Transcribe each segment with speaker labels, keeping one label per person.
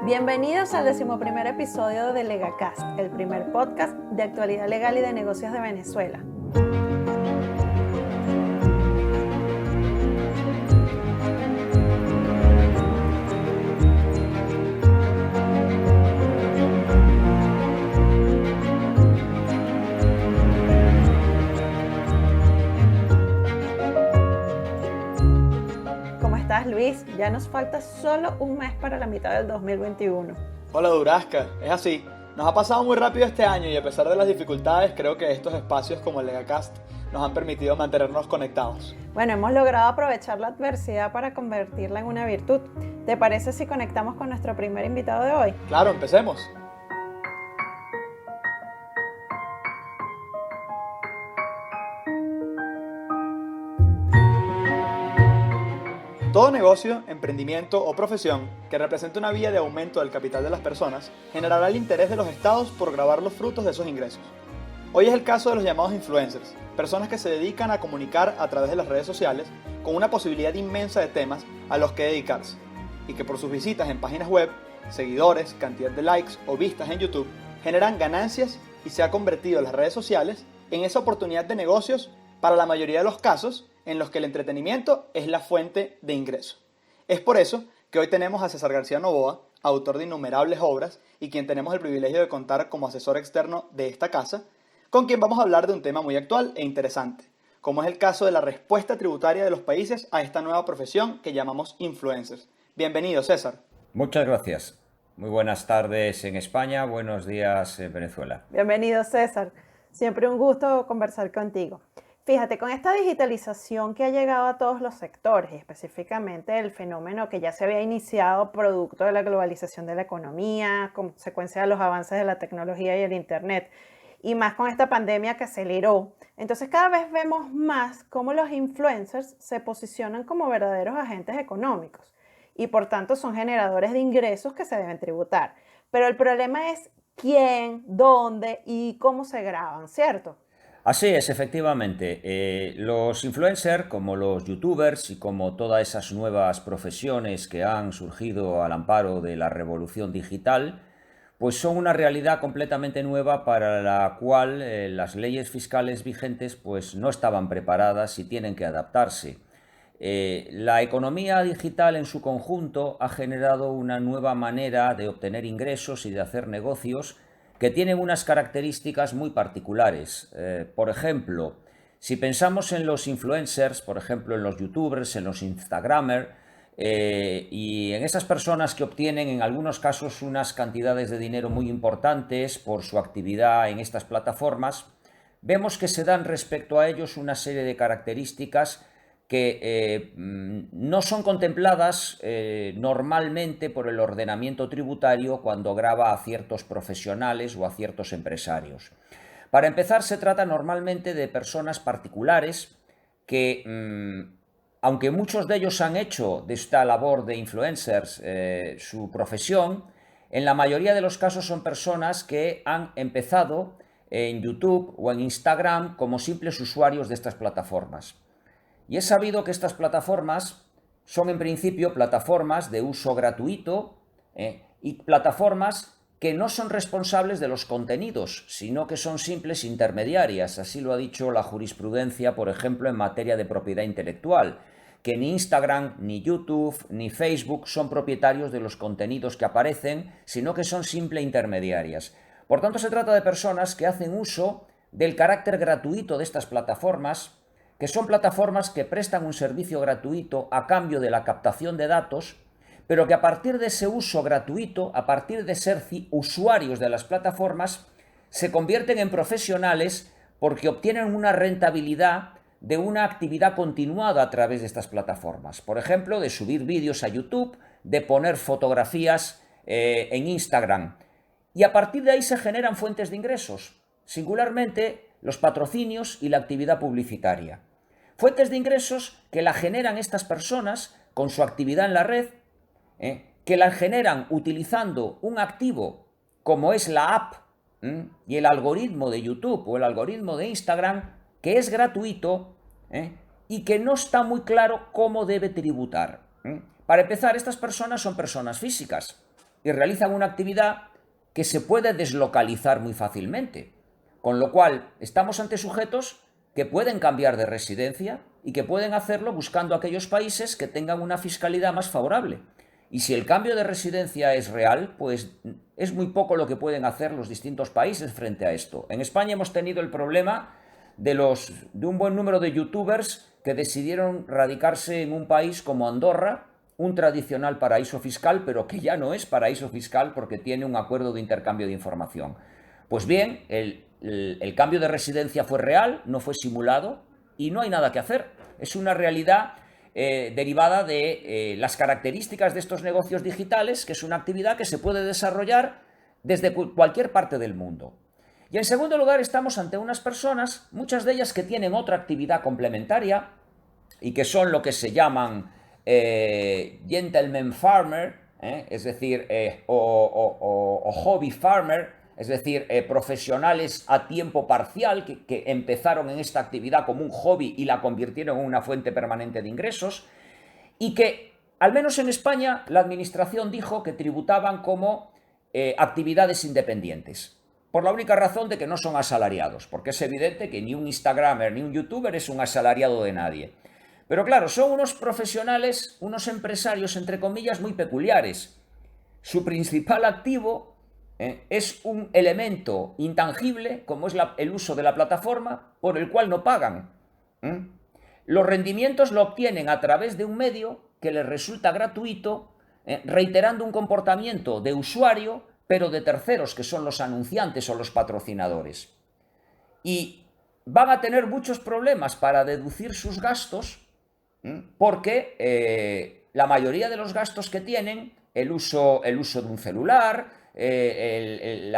Speaker 1: Bienvenidos al 11º episodio de LegaCast, el primer podcast de actualidad legal y de negocios de Venezuela. ¿Cómo estás, Luis? Ya nos falta solo un mes para la mitad del 2021.
Speaker 2: Hola Durasca, es así. Nos ha pasado muy rápido este año y a pesar de las dificultades, creo que estos espacios como el LegaCast nos han permitido mantenernos conectados.
Speaker 1: Bueno, hemos logrado aprovechar la adversidad para convertirla en una virtud. ¿Te parece si conectamos con nuestro primer invitado de hoy?
Speaker 2: Claro, empecemos. Todo negocio, emprendimiento o profesión que represente una vía de aumento del capital de las personas generará el interés de los estados por grabar los frutos de esos ingresos. Hoy es el caso de los llamados influencers, personas que se dedican a comunicar a través de las redes sociales con una posibilidad inmensa de temas a los que dedicarse y que por sus visitas en páginas web, seguidores, cantidad de likes o vistas en YouTube generan ganancias y se ha convertido las redes sociales en esa oportunidad de negocios para la mayoría de los casos en los que el entretenimiento es la fuente de ingreso. Es por eso que hoy tenemos a César García Novoa, autor de innumerables obras y quien tenemos el privilegio de contar como asesor externo de esta casa, con quien vamos a hablar de un tema muy actual e interesante, como es el caso de la respuesta tributaria de los países a esta nueva profesión que llamamos influencers. Bienvenido, César.
Speaker 3: Muchas gracias. Muy buenas tardes en España, buenos días en Venezuela.
Speaker 1: Bienvenido, César. Siempre un gusto conversar contigo. Fíjate, con esta digitalización que ha llegado a todos los sectores, y específicamente el fenómeno que ya se había iniciado producto de la globalización de la economía, consecuencia de los avances de la tecnología y el Internet, y más con esta pandemia que aceleró, entonces cada vez vemos más cómo los influencers se posicionan como verdaderos agentes económicos y por tanto son generadores de ingresos que se deben tributar. Pero el problema es quién, dónde y cómo se graban, ¿cierto?
Speaker 3: Así es, efectivamente. Los influencers, como los youtubers y como todas esas nuevas profesiones que han surgido al amparo de la revolución digital, pues son una realidad completamente nueva para la cual las leyes fiscales vigentes pues no estaban preparadas y tienen que adaptarse. La economía digital en su conjunto ha generado una nueva manera de obtener ingresos y de hacer negocios que tienen unas características muy particulares. Por ejemplo, si pensamos en los influencers, por ejemplo en los youtubers, en los instagramers, y en esas personas que obtienen en algunos casos unas cantidades de dinero muy importantes por su actividad en estas plataformas, vemos que se dan respecto a ellos una serie de características que no son contempladas normalmente por el ordenamiento tributario cuando grava a ciertos profesionales o a ciertos empresarios. Para empezar, se trata normalmente de personas particulares que, aunque muchos de ellos han hecho de esta labor de influencers su profesión, en la mayoría de los casos son personas que han empezado en YouTube o en Instagram como simples usuarios de estas plataformas. Y es sabido que estas plataformas son en principio plataformas de uso gratuito y plataformas que no son responsables de los contenidos, sino que son simples intermediarias. Así lo ha dicho la jurisprudencia, por ejemplo, en materia de propiedad intelectual, que ni Instagram, ni YouTube, ni Facebook son propietarios de los contenidos que aparecen, sino que son simples intermediarias. Por tanto, se trata de personas que hacen uso del carácter gratuito de estas plataformas, que son plataformas que prestan un servicio gratuito a cambio de la captación de datos, pero que a partir de ese uso gratuito, a partir de ser usuarios de las plataformas, se convierten en profesionales porque obtienen una rentabilidad de una actividad continuada a través de estas plataformas. Por ejemplo, de subir vídeos a YouTube, de poner fotografías en Instagram. Y a partir de ahí se generan fuentes de ingresos, singularmente los patrocinios y la actividad publicitaria. Fuentes de ingresos que la generan estas personas con su actividad en la red, que la generan utilizando un activo como es la app y el algoritmo de YouTube o el algoritmo de Instagram, que es gratuito y que no está muy claro cómo debe tributar. Para empezar, estas personas son personas físicas. y realizan una actividad que se puede deslocalizar muy fácilmente. Con lo cual, estamos ante sujetos que pueden cambiar de residencia y que pueden hacerlo buscando aquellos países que tengan una fiscalidad más favorable. Y si el cambio de residencia es real, pues es muy poco lo que pueden hacer los distintos países frente a esto. En España hemos tenido el problema de un buen número de youtubers que decidieron radicarse en un país como Andorra, un tradicional paraíso fiscal, pero que ya no es paraíso fiscal porque tiene un acuerdo de intercambio de información. Pues bien, el cambio de residencia fue real, no fue simulado y no hay nada que hacer. Es una realidad derivada de las características de estos negocios digitales, que es una actividad que se puede desarrollar desde cualquier parte del mundo. Y en segundo lugar, estamos ante unas personas, muchas de ellas que tienen otra actividad complementaria y que son lo que se llaman gentleman farmer, es decir, o hobby farmer, es decir, profesionales a tiempo parcial que empezaron en esta actividad como un hobby y la convirtieron en una fuente permanente de ingresos y que, al menos en España, la administración dijo que tributaban como actividades independientes, por la única razón de que no son asalariados, porque es evidente que ni un Instagramer ni un YouTuber es un asalariado de nadie. Pero claro, son unos profesionales, unos empresarios, entre comillas, muy peculiares. Su principal activo es un elemento intangible, como es el uso de la plataforma, por el cual no pagan. Los rendimientos lo obtienen a través de un medio que les resulta gratuito, reiterando un comportamiento de usuario, pero de terceros, que son los anunciantes o los patrocinadores. Y van a tener muchos problemas para deducir sus gastos, porque la mayoría de los gastos que tienen, el uso de un celular, el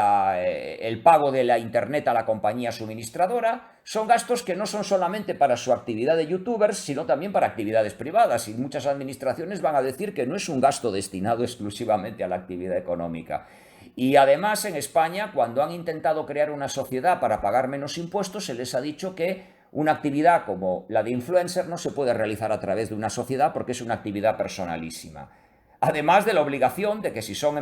Speaker 3: pago de la internet a la compañía suministradora, son gastos que no son solamente para su actividad de youtubers, sino también para actividades privadas, y muchas administraciones van a decir que no es un gasto destinado exclusivamente a la actividad económica. Y además, en España, cuando han intentado crear una sociedad para pagar menos impuestos, se les ha dicho que una actividad como la de influencer no se puede realizar a través de una sociedad porque es una actividad personalísima. Además de la obligación de que, si son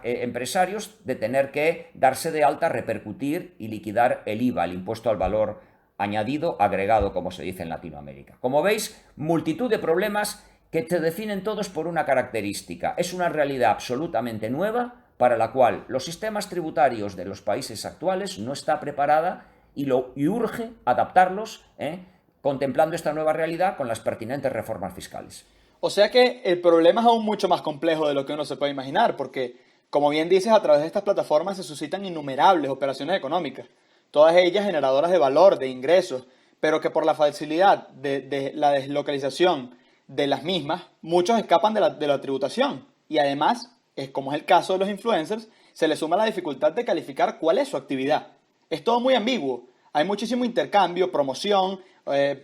Speaker 3: empresarios, de tener que darse de alta, repercutir y liquidar el IVA, el impuesto al valor añadido, agregado, como se dice en Latinoamérica. Como veis, multitud de problemas que se definen todos por una característica. Es una realidad absolutamente nueva para la cual los sistemas tributarios de los países actuales no está preparada y urge adaptarlos, contemplando esta nueva realidad con las pertinentes reformas fiscales.
Speaker 2: O sea que el problema es aún mucho más complejo de lo que uno se puede imaginar, porque, como bien dices, a través de estas plataformas se suscitan innumerables operaciones económicas, todas ellas generadoras de valor, de ingresos, pero que por la facilidad de la deslocalización de las mismas, muchos escapan de la tributación. Y además, como es el caso de los influencers, se les suma la dificultad de calificar cuál es su actividad. Es todo muy ambiguo. Hay muchísimo intercambio, promoción,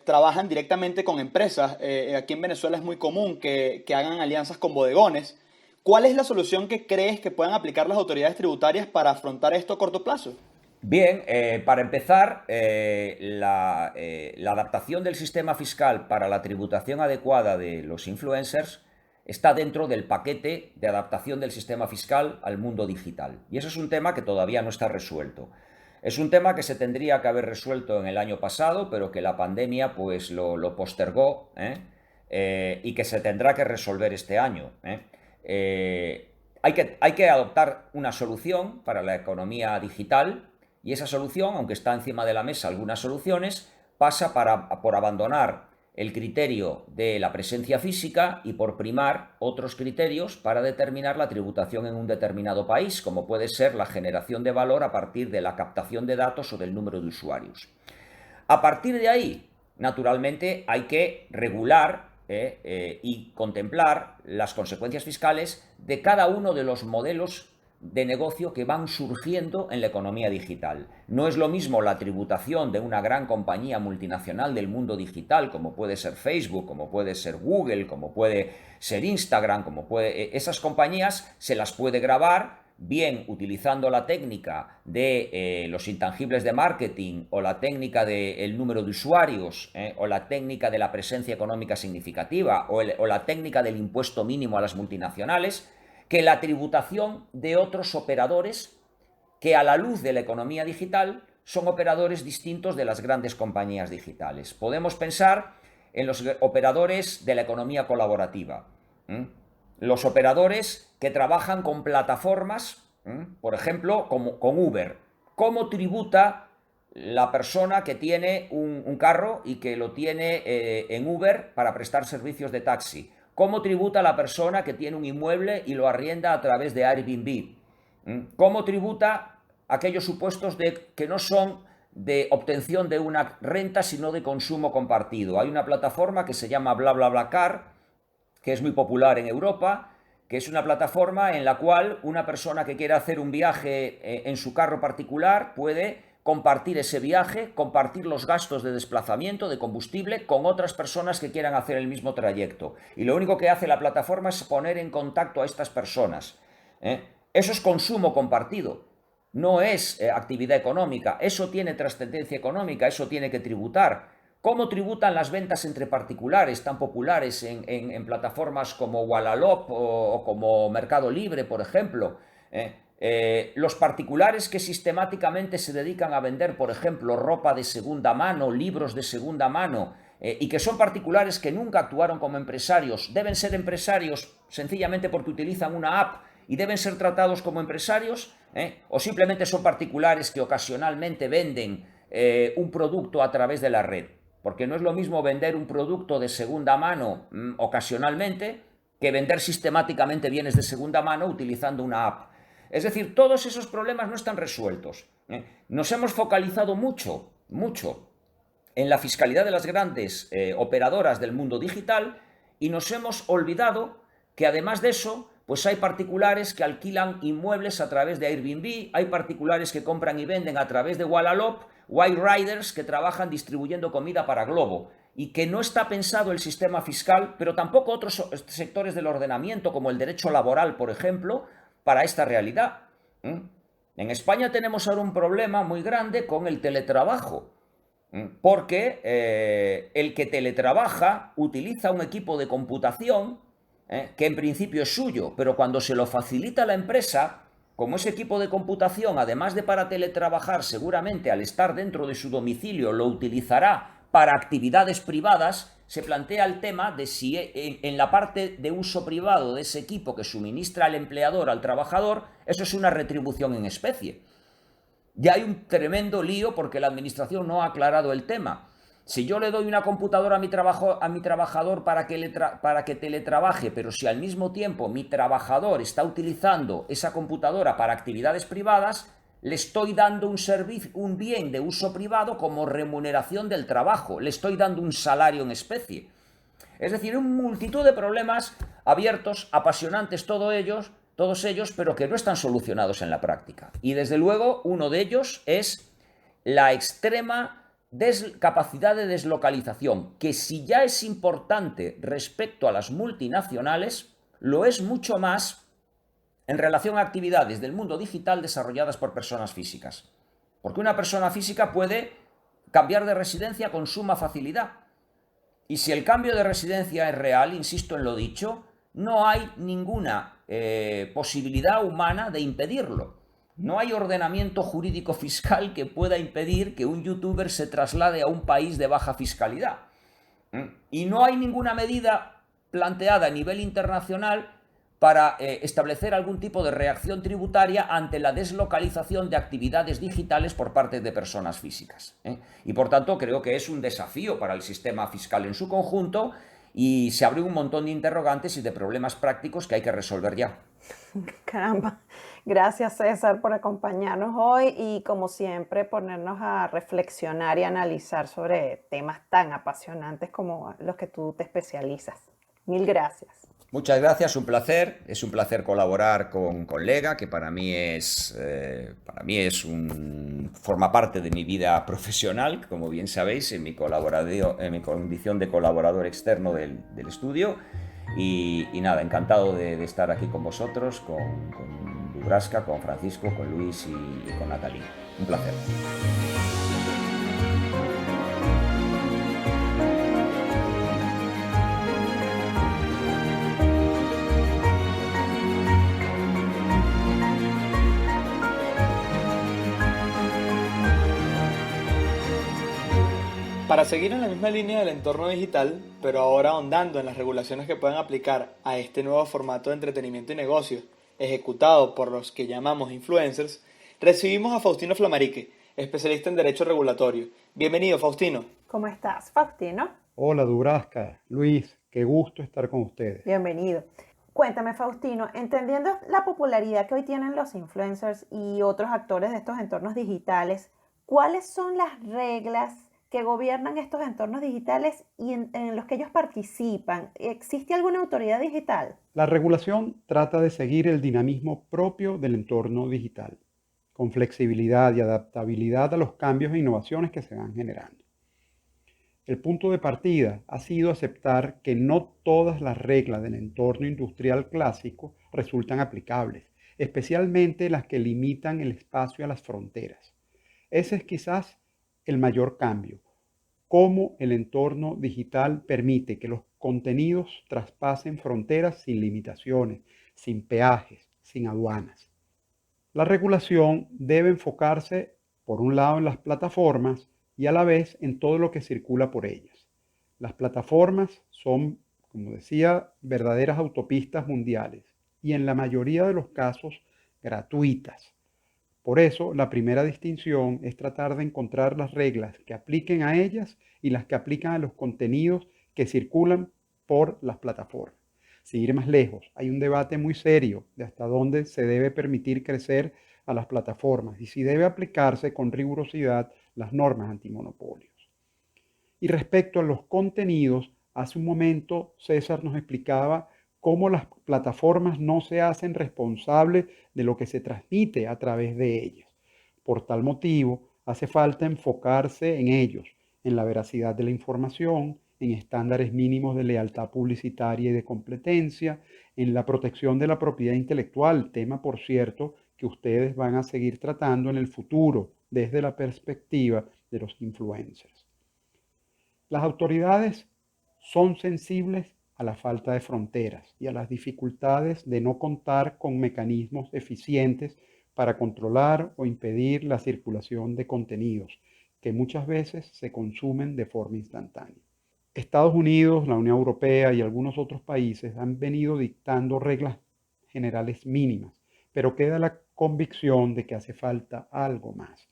Speaker 2: trabajan directamente con empresas. Aquí en Venezuela es muy común que hagan alianzas con bodegones. ¿Cuál es la solución que crees que puedan aplicar las autoridades tributarias para afrontar esto a corto plazo?
Speaker 3: Bien, para empezar, la adaptación del sistema fiscal para la tributación adecuada de los influencers está dentro del paquete de adaptación del sistema fiscal al mundo digital. Y eso es un tema que todavía no está resuelto. Es un tema que se tendría que haber resuelto en el año pasado, pero que la pandemia pues lo postergó, y que se tendrá que resolver este año. Hay que adoptar una solución para la economía digital, y esa solución, aunque está encima de la mesa algunas soluciones, pasa por abandonar el criterio de la presencia física y por primar otros criterios para determinar la tributación en un determinado país, como puede ser la generación de valor a partir de la captación de datos o del número de usuarios. A partir de ahí, naturalmente, hay que regular y contemplar las consecuencias fiscales de cada uno de los modelos de negocio que van surgiendo en la economía digital. No es lo mismo la tributación de una gran compañía multinacional del mundo digital, como puede ser Facebook, como puede ser Google, como puede ser Instagram, esas compañías se las puede gravar bien utilizando la técnica de los intangibles de marketing, o la técnica del número de usuarios, o la técnica de la presencia económica significativa, o la técnica del impuesto mínimo a las multinacionales, que la tributación de otros operadores que a la luz de la economía digital son operadores distintos de las grandes compañías digitales. Podemos pensar en los operadores de la economía colaborativa, los operadores que trabajan con plataformas, por ejemplo, con Uber. ¿Cómo tributa la persona que tiene un carro y que lo tiene en Uber para prestar servicios de taxi? ¿Cómo tributa la persona que tiene un inmueble y lo arrienda a través de Airbnb? ¿Cómo tributa aquellos supuestos que no son de obtención de una renta, sino de consumo compartido? Hay una plataforma que se llama BlaBlaCar, que es muy popular en Europa, que es una plataforma en la cual una persona que quiera hacer un viaje en su carro particular puede compartir ese viaje, compartir los gastos de desplazamiento, de combustible, con otras personas que quieran hacer el mismo trayecto. Y lo único que hace la plataforma es poner en contacto a estas personas. Eso es consumo compartido, no es actividad económica. Eso tiene trascendencia económica, eso tiene que tributar. ¿Cómo tributan las ventas entre particulares tan populares en plataformas como Wallapop o como Mercado Libre, por ejemplo? Los particulares que sistemáticamente se dedican a vender, por ejemplo, ropa de segunda mano, libros de segunda mano, y que son particulares que nunca actuaron como empresarios, deben ser empresarios sencillamente porque utilizan una app y deben ser tratados como empresarios, o simplemente son particulares que ocasionalmente venden un producto a través de la red. Porque no es lo mismo vender un producto de segunda mano ocasionalmente que vender sistemáticamente bienes de segunda mano utilizando una app. Es decir, todos esos problemas no están resueltos. Nos hemos focalizado mucho en la fiscalidad de las grandes operadoras del mundo digital y nos hemos olvidado que además de eso, pues hay particulares que alquilan inmuebles a través de Airbnb, hay particulares que compran y venden a través de Wallapop, o hay riders que trabajan distribuyendo comida para Globo, y que no está pensado el sistema fiscal, pero tampoco otros sectores del ordenamiento, como el derecho laboral, por ejemplo, para esta realidad. En España tenemos ahora un problema muy grande con el teletrabajo, porque el que teletrabaja utiliza un equipo de computación que en principio es suyo, pero cuando se lo facilita la empresa, como ese equipo de computación, además de para teletrabajar, seguramente al estar dentro de su domicilio lo utilizará para actividades privadas, se plantea el tema de si en la parte de uso privado de ese equipo que suministra el empleador al trabajador, eso es una retribución en especie. Ya hay un tremendo lío porque la administración no ha aclarado el tema. Si yo le doy una computadora a mi trabajador para que teletrabaje, pero si al mismo tiempo mi trabajador está utilizando esa computadora para actividades privadas, le estoy dando un bien de uso privado como remuneración del trabajo, le estoy dando un salario en especie. Es decir, una multitud de problemas abiertos, apasionantes todos ellos, pero que no están solucionados en la práctica. Y desde luego uno de ellos es la extrema capacidad de deslocalización, que si ya es importante respecto a las multinacionales, lo es mucho más en relación a actividades del mundo digital desarrolladas por personas físicas. Porque una persona física puede cambiar de residencia con suma facilidad. Y si el cambio de residencia es real, insisto en lo dicho, no hay ninguna posibilidad humana de impedirlo. No hay ordenamiento jurídico fiscal que pueda impedir que un youtuber se traslade a un país de baja fiscalidad. Y no hay ninguna medida planteada a nivel internacional para establecer algún tipo de reacción tributaria ante la deslocalización de actividades digitales por parte de personas físicas. Y por tanto creo que es un desafío para el sistema fiscal en su conjunto y se abre un montón de interrogantes y de problemas prácticos que hay que resolver ya.
Speaker 1: Caramba, gracias César por acompañarnos hoy y como siempre ponernos a reflexionar y analizar sobre temas tan apasionantes como los que tú te especializas. Mil gracias.
Speaker 3: Muchas gracias, un placer. Es un placer colaborar con Lega, que para mí forma parte de mi vida profesional, como bien sabéis, en mi condición de colaborador externo del estudio. Y nada, encantado de estar aquí con vosotros, con Dubrasca, con Francisco, con Luis y con Natalie. Un placer.
Speaker 2: Para seguir en la misma línea del entorno digital, pero ahora ahondando en las regulaciones que pueden aplicar a este nuevo formato de entretenimiento y negocio, ejecutado por los que llamamos influencers, recibimos a Faustino Flamarique, especialista en Derecho Regulatorio. Bienvenido, Faustino.
Speaker 1: ¿Cómo estás, Faustino?
Speaker 4: Hola, Dubrasca. Luis, qué gusto estar con ustedes.
Speaker 1: Bienvenido. Cuéntame, Faustino, entendiendo la popularidad que hoy tienen los influencers y otros actores de estos entornos digitales, ¿cuáles son las reglas que gobiernan estos entornos digitales y en los que ellos participan? ¿Existe alguna autoridad digital?
Speaker 4: La regulación trata de seguir el dinamismo propio del entorno digital, con flexibilidad y adaptabilidad a los cambios e innovaciones que se van generando. El punto de partida ha sido aceptar que no todas las reglas del entorno industrial clásico resultan aplicables, especialmente las que limitan el espacio a las fronteras. Ese es quizás el mayor cambio, cómo el entorno digital permite que los contenidos traspasen fronteras sin limitaciones, sin peajes, sin aduanas. La regulación debe enfocarse, por un lado, en las plataformas y a la vez en todo lo que circula por ellas. Las plataformas son, como decía, verdaderas autopistas mundiales y en la mayoría de los casos gratuitas. Por eso, la primera distinción es tratar de encontrar las reglas que apliquen a ellas y las que aplican a los contenidos que circulan por las plataformas. Sin ir más lejos, hay un debate muy serio de hasta dónde se debe permitir crecer a las plataformas y si debe aplicarse con rigurosidad las normas antimonopolios. Y respecto a los contenidos, hace un momento César nos explicaba cómo las plataformas no se hacen responsables de lo que se transmite a través de ellas. Por tal motivo, hace falta enfocarse en ellos, en la veracidad de la información, en estándares mínimos de lealtad publicitaria y de competencia, en la protección de la propiedad intelectual, tema, por cierto, que ustedes van a seguir tratando en el futuro desde la perspectiva de los influencers. Las autoridades son sensibles a la falta de fronteras y a las dificultades de no contar con mecanismos eficientes para controlar o impedir la circulación de contenidos que muchas veces se consumen de forma instantánea. Estados Unidos, la Unión Europea y algunos otros países han venido dictando reglas generales mínimas, pero queda la convicción de que hace falta algo más.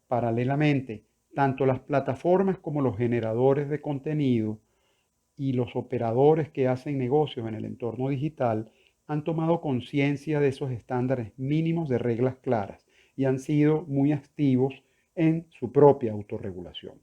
Speaker 4: Paralelamente, tanto las plataformas como los generadores de contenido y los operadores que hacen negocios en el entorno digital han tomado conciencia de esos estándares mínimos de reglas claras y han sido muy activos en su propia autorregulación.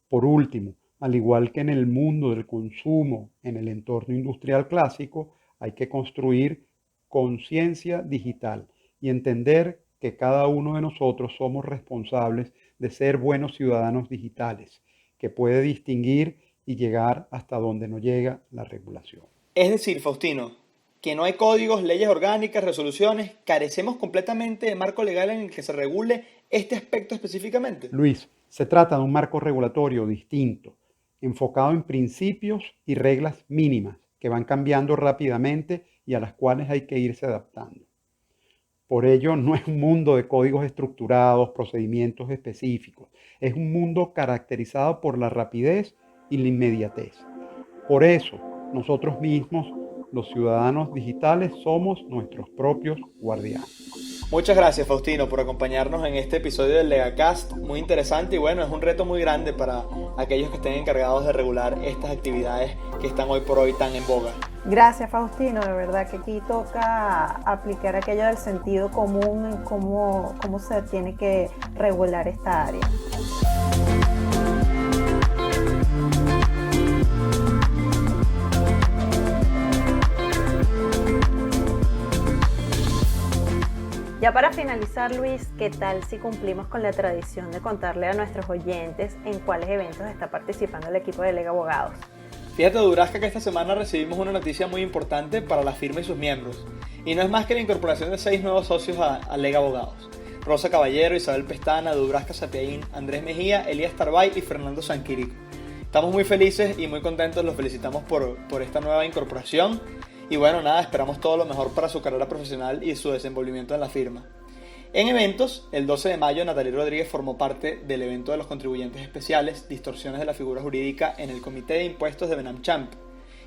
Speaker 4: Por último, al igual que en el mundo del consumo en el entorno industrial clásico, hay que construir conciencia digital y entender que cada uno de nosotros somos responsables de ser buenos ciudadanos digitales, que puede distinguir y llegar hasta donde no llega la regulación.
Speaker 2: Es decir, Faustino, que no hay códigos, leyes orgánicas, resoluciones, carecemos completamente de marco legal en el que se regule este aspecto específicamente.
Speaker 4: Luis, se trata de un marco regulatorio distinto, enfocado en principios y reglas mínimas que van cambiando rápidamente y a las cuales hay que irse adaptando. Por ello, no es un mundo de códigos estructurados, procedimientos específicos. Es un mundo caracterizado por la rapidez y la inmediatez. Por eso, nosotros mismos, los ciudadanos digitales, somos nuestros propios guardianes.
Speaker 2: Muchas gracias, Faustino, por acompañarnos en este episodio del Legacast. Muy interesante y bueno, es un reto muy grande para aquellos que estén encargados de regular estas actividades que están hoy por hoy tan en boga.
Speaker 1: Gracias, Faustino. De verdad que aquí toca aplicar aquello del sentido común en cómo se tiene que regular esta área. Ya para finalizar, Luis, ¿qué tal si cumplimos con la tradición de contarle a nuestros oyentes en cuáles eventos está participando el equipo de Lega Abogados?
Speaker 2: Fíjate, Dubrasca, que esta semana recibimos una noticia muy importante para la firma y sus miembros. Y no es más que la incorporación de 6 nuevos socios a Lega Abogados. Rosa Caballero, Isabel Pestana, Dubrasca Sapiaín, Andrés Mejía, Elías Tarbay y Fernando Sanquirico. Estamos muy felices y muy contentos, los felicitamos por esta nueva incorporación. Y bueno, nada, esperamos todo lo mejor para su carrera profesional y su desenvolvimiento en la firma. En eventos, el 12 de mayo Natalie Rodríguez formó parte del evento de los contribuyentes especiales, distorsiones de la figura jurídica en el Comité de Impuestos de Benamchamp.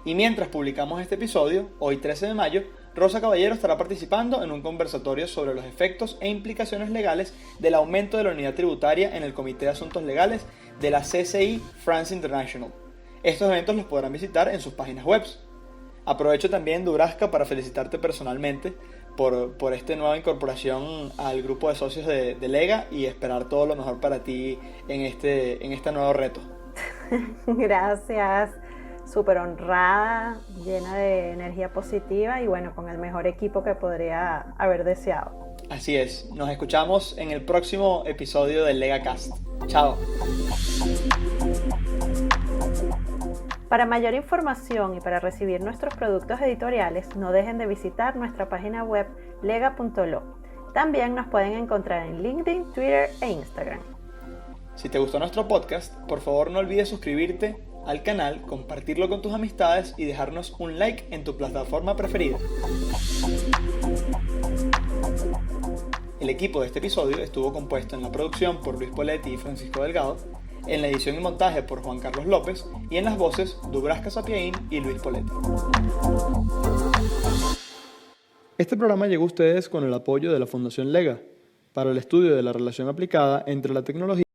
Speaker 2: Y mientras publicamos este episodio, hoy 13 de mayo, Rosa Caballero estará participando en un conversatorio sobre los efectos e implicaciones legales del aumento de la unidad tributaria en el Comité de Asuntos Legales de la CCI France International. Estos eventos los podrán visitar en sus páginas web. Aprovecho también, Dubrasca, para felicitarte personalmente por esta nueva incorporación al grupo de socios de Lega y esperar todo lo mejor para ti en este nuevo reto.
Speaker 1: Gracias, súper honrada, llena de energía positiva y bueno, con el mejor equipo que podría haber deseado.
Speaker 2: Así es, nos escuchamos en el próximo episodio del LegaCast. Chao.
Speaker 1: Para mayor información y para recibir nuestros productos editoriales, no dejen de visitar nuestra página web lega.lo. También nos pueden encontrar en LinkedIn, Twitter e Instagram.
Speaker 2: Si te gustó nuestro podcast, por favor no olvides suscribirte al canal, compartirlo con tus amistades y dejarnos un like en tu plataforma preferida. El equipo de este episodio estuvo compuesto en la producción por Luis Poletti y Francisco Delgado, en la edición y montaje por Juan Carlos López y en las voces Dubrasca Sapiaín y Luis Poletti. Este programa llegó a ustedes con el apoyo de la Fundación Lega para el estudio de la relación aplicada entre la tecnología